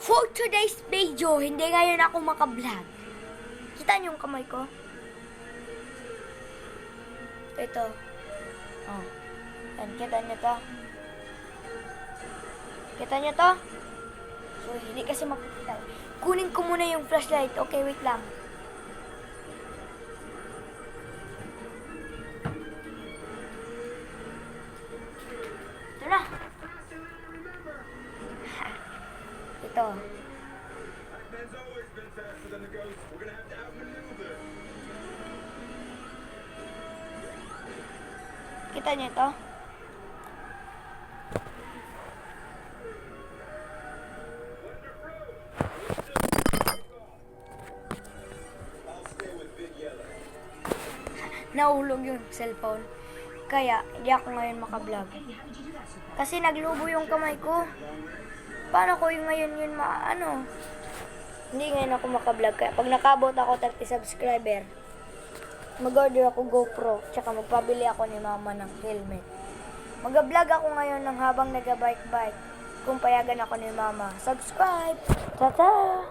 For today's video, hindi ngayon ako makablog. Kita niyo yung kamay ko? Ito. Oh. Yan, kita niyo to? Kita niyo to? So, hindi kasi makikita. Kunin ko muna yung flashlight. Okay, wait lang. Ito na. Ito. Man's always been faster than the ghost. We're gonna have to outmaneuver. Kita niyo ito? I'll stay with Big Yellow. Nahulog yung cellphone. Kaya, hindi ako ngayon makablog. Kasi naglubo yung kamay ko. Paano ko yung ngayon yun Hindi ngayon ako makablog. Kaya pag nakabot ako 30 subscriber, mag-order ako GoPro. Tsaka magpabili ako ni mama ng helmet. Mag-vlog ako ngayon ng habang nag-bike-bike. Kung payagan ako ni mama. Subscribe! Tata!